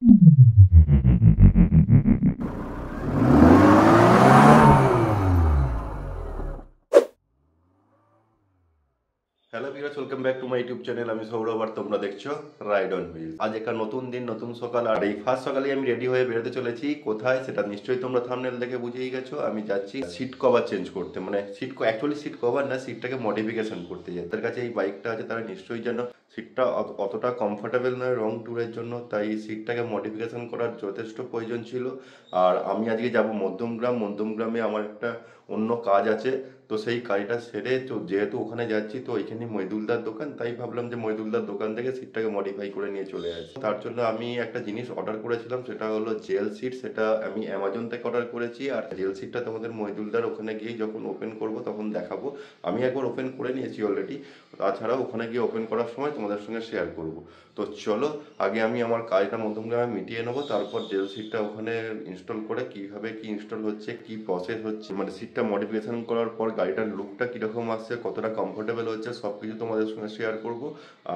Hello viewers, welcome back to my YouTube channel. আমি সৌরভ আর তোমরা দেখছো রাইড অন হুইল। আজ একটা নতুন দিন, নতুন সকাল, আর এই ফার্স্ট সকালে আমি রেডি হয়ে বেরোতে চলেছি। কোথায় সেটা নিশ্চয়ই তোমরা থাম্বনেল দেখে বুঝেই গেছো। আমি যাচ্ছি সিট কভার চেঞ্জ করতে, মানে অ্যাকচুয়ালি সিট কভার না, সিটটাকে মডিফিকেশন করতে যাই। তার কাছে এই বাইকটা আছে, তারা নিশ্চয়ই যেন সিটটা অতটা কমফোর্টেবল নয় লং ট্যুরের জন্য, তাই সিটটাকে মডিফিকেশন করার যথেষ্ট প্রয়োজন ছিল। আর আমি আজকে যাব মধ্যমগ্রামে আমার একটা অন্য কাজ আছে, তো সেই কাজটা সেরে তো যেহেতু ওখানে যাচ্ছি, তো ওইখানে মইদুলদার দোকান, তাই ভাবলাম যে মইদুলদার দোকান থেকে সিটটাকে মডিফাই করে নিয়ে চলে আসি। তার জন্য আমি একটা জিনিস অর্ডার করেছিলাম, সেটা হলো জেল সিট। সেটা আমি অ্যামাজন থেকে অর্ডার করেছি। আর জেল সিটটা তোমাদের মইদুলদার ওখানে গিয়ে যখন ওপেন করব তখন দেখাবো। আমি একবার ওপেন করে নিয়েছি অলরেডি, তাছাড়াও ওখানে গিয়ে ওপেন করার সময় তোমাদের সঙ্গে শেয়ার করব। তো চলো আগে আমি আমার কাজটা মধ্যমগ্রামে মিটিয়ে নেবো, তারপর জেল সিটটা ওখানে ইনস্টল করে কিভাবে কি ইনস্টল হচ্ছে, কি প্রসেস হচ্ছে, মানে সিটটা মডিফিকেশন করার পর গাড়িটার লুকটা কীরকম আসছে, কতটা কমফোর্টেবল হচ্ছে, সব কিছু তোমাদের সঙ্গে শেয়ার করব।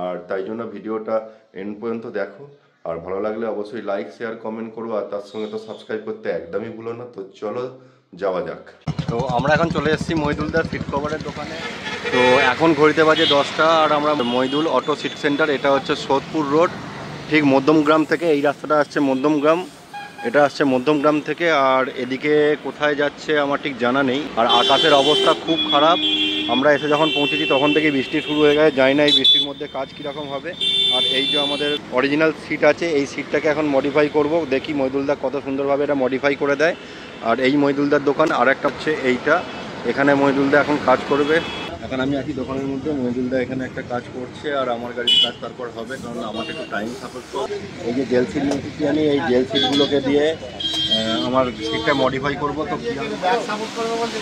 আর তাই জন্য ভিডিওটা এন্ড পর্যন্ত দেখো। আর ভালো লাগলে অবশ্যই লাইক, শেয়ার, কমেন্ট করবো। আর তার সঙ্গে তো সাবস্ক্রাইব করতে একদমই ভুলো না। তো চলো যাওয়া যাক। তো আমরা এখন চলে এসেছি মইদুলদার সিট কভারের দোকানে। তো এখন ঘড়িতে বাজে 10টা, আর আমরা মইদুল অটো সিট সেন্টার, এটা হচ্ছে সোদপুর রোড, ঠিক মধ্যমগ্রাম থেকে। এই রাস্তাটা আসছে মধ্যমগ্রাম, এটা আসছে মধ্যমগ্রাম থেকে। আর এদিকে কোথায় যাচ্ছে আমার ঠিক জানা নেই। আর আকাশের অবস্থা খুব খারাপ। আমরা এসে যখন পৌঁছেছি তখন থেকে বৃষ্টি শুরু হয়ে গেছে, জানি না এই বৃষ্টির মধ্যে কাজ কীরকম হবে। আর এই যে আমাদের অরিজিনাল সিট আছে, এই সিটটাকে এখন মডিফাই করব। দেখি মইদুলদা কত সুন্দরভাবে এটা মডিফাই করে দেয়। আর এই মইদুলদার দোকান, আর একটা হচ্ছে এইটা, এখানে মইদুলদা এখন কাজ করবে। এখন আমি একই দোকানের মধ্যে, মইদুলদা এখানে একটা কাজ করছে, আর আমার গাড়ির কাজ তারপর হবে, কারণ আমাকে একটু টাইম সাপোর্ট করবে। এই যে জেল সিট নিয়েছি আমি, এই জেল সিটগুলোকে দিয়ে আমার সিটটা মডিফাই করবো। তো কী হবে, ব্যাক সাপোর্ট করবো বলতে,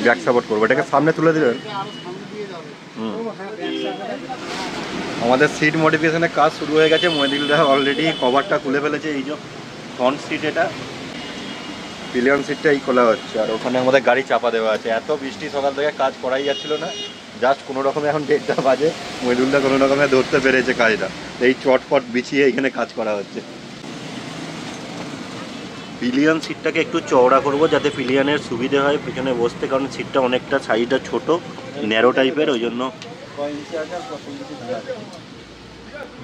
ব্যাক সাপোর্ট করবো। এটাকে সামনে তুলে দিলেন। আমাদের সিট মডিফিকেশনের কাজ শুরু হয়ে গেছে। মইদুলদা অলরেডি কভারটা খুলে ফেলেছে। এই যে ফ্রন্ট সিট, এটা পিলিয়ন সিটটা এই খোলা হচ্ছে, আর ওখানে আমাদের গাড়ি চাপা দেওয়া আছে। এত বৃষ্টি সকাল থেকে কাজ করাই যাচ্ছিল না, জাস্ট কোনো রকমে এখন 1:30টা বাজে, মইদুলদা কোনো রকমে ধরতে পেরেছে কাজটা। এই চটপট বিছিয়ে এখানে কাজ করা হচ্ছে। পিলিয়ন সিটটাকে একটু চওড়া করব, যাতে পিলিয়নের সুবিধে হয় পেছনে বসতে, কারণ সিটটা অনেকটা সাইজটা ছোট, ন্যারো টাইপের, ওই জন্য।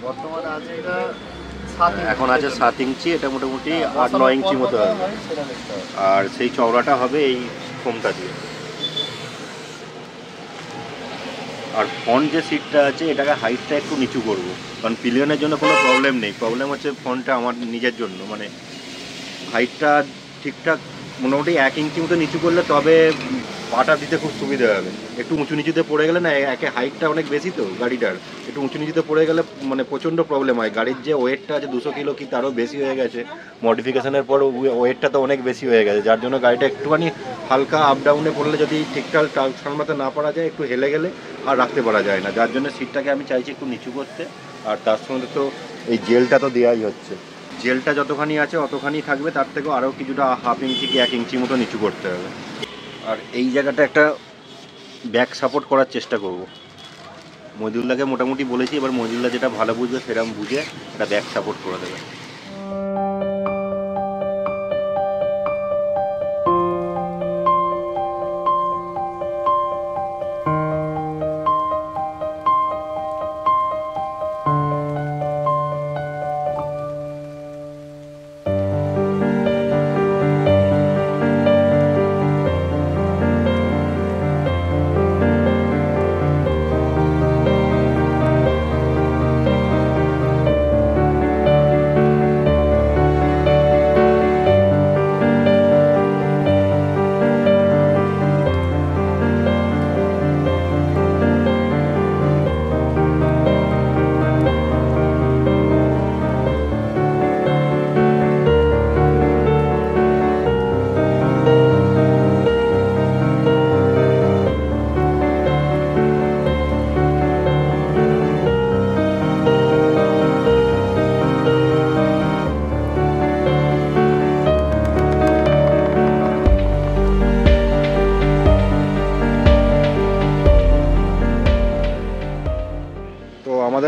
বর্তমানে আছে এটা এখন আছে 7 ইঞ্চি, এটা মোটামুটি 8-9 ইঞ্চি মতো হবে। আর সেই চওড়াটা হবে এই ফোমটা দিয়ে। আর ফ্রন্ট যে সিটটা আছে, এটাকে হাইটটা একটু নিচু করব, কারণ পিলিয়নের জন্য কোনো প্রবলেম নেই। প্রবলেম হচ্ছে ফ্রন্টটা আমার নিজের জন্য, মানে হাইটটা ঠিকঠাক মোটামুটি 1 ইঞ্চি মতো নিচু করলে তবে পাটা দিতে খুব সুবিধা হবে। একটু উঁচু নিচুতে পড়ে গেলে না, একে হাইটটা অনেক বেশি, তো গাড়িটার একটু উঁচু নিচুতে পড়ে গেলে মানে প্রচণ্ড প্রবলেম হয়। গাড়ির যে ওয়েটটা আছে 200 কিলো কি তারও বেশি হয়ে গেছে, মডিফিকেশনের পর ওয়েটটা তো অনেক বেশি হয়ে গেছে, যার জন্য গাড়িটা একটুখানি হালকা আপ ডাউনে পড়লে যদি ঠিকঠাক সামলাতে না পারা যায়, একটু হেলে গেলে আর রাখতে পারা যায় না। যার জন্য সিটটাকে আমি চাইছি একটু নিচু করতে। আর তার সঙ্গে তো এই জেলটা তো দেওয়াই হচ্ছে, জেলটা যতখানি আছে অতখানি থাকবে, তার থেকেও আরও কিছুটা 1/2 ইঞ্চি কি 1 ইঞ্চি মতো নিচু করতে হবে। আর এই জায়গাটা একটা ব্যাক সাপোর্ট করার চেষ্টা করব। মইদুলদাকে মোটামুটি বলেছি, এবার মইদুলদা যেটা ভালো বুঝবে সেরকম বুঝে একটা ব্যাক সাপোর্ট করে দেবে।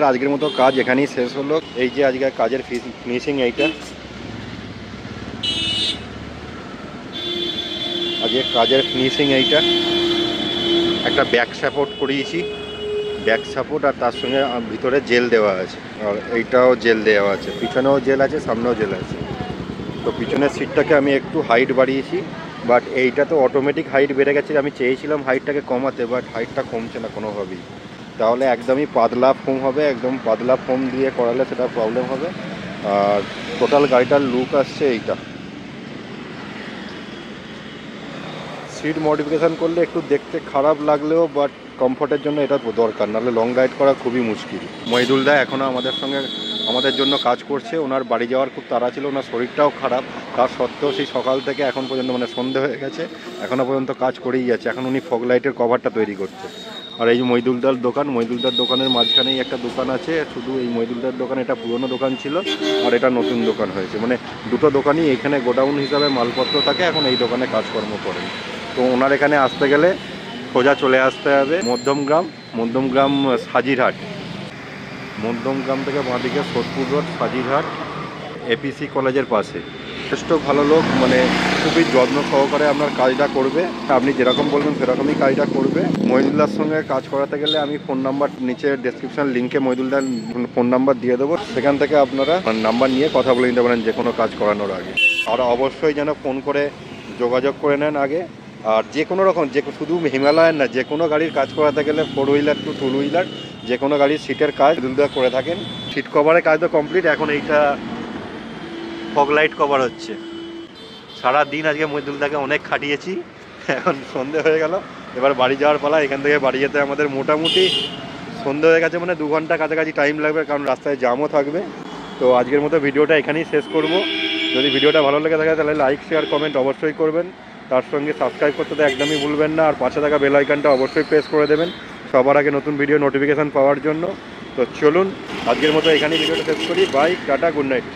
আজকের মতো কাজ এখানেই শেষ হলো। এই যে আজকের কাজের ফিনিশিং এইটা, আজকের কাজের ফিনিশিং এইটা। একটা ব্যাক সাপোর্ট করিয়েছি, ব্যাক সাপোর্ট, আর তার সঙ্গে ভিতরে জেল দেওয়া আছে, আর এইটাও জেল দেওয়া আছে, পিছনেও জেল আছে, সামনেও জেল আছে। তো পিছনের সিটটাকে আমি একটু হাইট বাড়িয়েছি, বাট এইটা তো অটোমেটিক হাইট বেড়ে গেছে। আমি চেয়েছিলাম হাইটটাকে কমাতে, বাট হাইটটা কমছে না কোনোভাবেই। তাহলে একদমই পাতলা ফোম হবে, একদম পাতলা ফোম দিয়ে করালে সেটা প্রবলেম হবে। আর টোটাল গাড়িটার লুক আসছে এইটা। সিট মডিফিকেশান করলে একটু দেখতে খারাপ লাগলেও বাট কমফোর্টের জন্য এটা দরকার, নাহলে লং রাইড করা খুবই মুশকিল। মহিদুল দা এখনও আমাদের সঙ্গে আমাদের জন্য কাজ করছে। ওনার বাড়ি যাওয়ার খুব তাড়া ছিল, ওনার শরীরটাও খারাপ, তার সত্ত্বেও সেই সকাল থেকে এখন পর্যন্ত, মানে সন্ধে হয়ে গেছে, এখনও পর্যন্ত কাজ করেই যাচ্ছে। এখন উনি ফগ লাইটের কভারটা তৈরি করছে। আর এই যে মহিদুলদার দোকান, মহিদুলদার দোকানের মাঝখানেই একটা দোকান আছে। শুধু এই মহিদুলদার দোকান, এটা পুরনো দোকান ছিল আর এটা নতুন দোকান হয়েছে, মানে দুটো দোকানই এখানে গোডাউন হিসাবে মালপত্র থাকে। এখন এই দোকানে কাজকর্ম করেন। তো ওনার এখানে আসতে গেলে সোজা চলে আসতে হবে মধ্যমগ্রাম সাজিরহাট। মধ্যমগ্রাম থেকে বাঁদিকে সোদপুর রোড, সাজিরহাট, এপিসি কলেজের পাশে। যথেষ্ট ভালো লোক, মানে খুবই যত্ন সহকারে আপনার কাজটা করবে। আপনি যেরকম বলবেন সেরকমই কাজটা করবে। মহিদুল্লার সঙ্গে কাজ করাতে গেলে আমি ফোন নাম্বার নিচে ডেসক্রিপশন লিঙ্কে মহিদুল্লার ফোন নাম্বার দিয়ে দেবো, সেখান থেকে আপনারা নাম্বার নিয়ে কথা বলে নিতে পারেন যে কোনো কাজ করানোর আগে। আর অবশ্যই যেন ফোন করে যোগাযোগ করে নেন আগে। আর যে কোনো রকম, শুধু হিমালয়ান না, যে কোনো গাড়ির কাজ করাতে গেলে 4 হুইলার টু 2 হুইলার যে কোনো গাড়ির সিটের কাজ মহিদুলদা করে থাকেন। সিট কভারের কাজ তো কমপ্লিট, এখন এইটা ফগ লাইট কভার হচ্ছে। সারা দিন আজকে মহিদুলদাকে অনেক খাটিয়েছি, এখন সন্ধে হয়ে গেল, এবার বাড়ি যাওয়ার পালা। এখান থেকে বাড়ি যেতে আমাদের মোটামুটি সন্ধে হয়ে গেছে, মানে 2 ঘন্টা কাছাকাছি টাইম লাগবে, কারণ রাস্তায় জ্যামও থাকবে। তো আজকের মতো ভিডিওটা এখানেই শেষ করব। যদি ভিডিওটা ভালো লেগে থাকে তাহলে লাইক, শেয়ার, কমেন্ট অবশ্যই করবেন। তার সঙ্গে সাবস্ক্রাইব করতে তো একদমই ভুলবেন না, আর পাশে থাকা বেল আইকনটা অবশ্যই প্রেস করে দেবেন সবার আগে নতুন ভিডিও নোটিফিকেশান পাওয়ার জন্য। তো চলুন আজকের মতো এখানেই ভিডিওটা শেষ করি। Bye, tata, good night.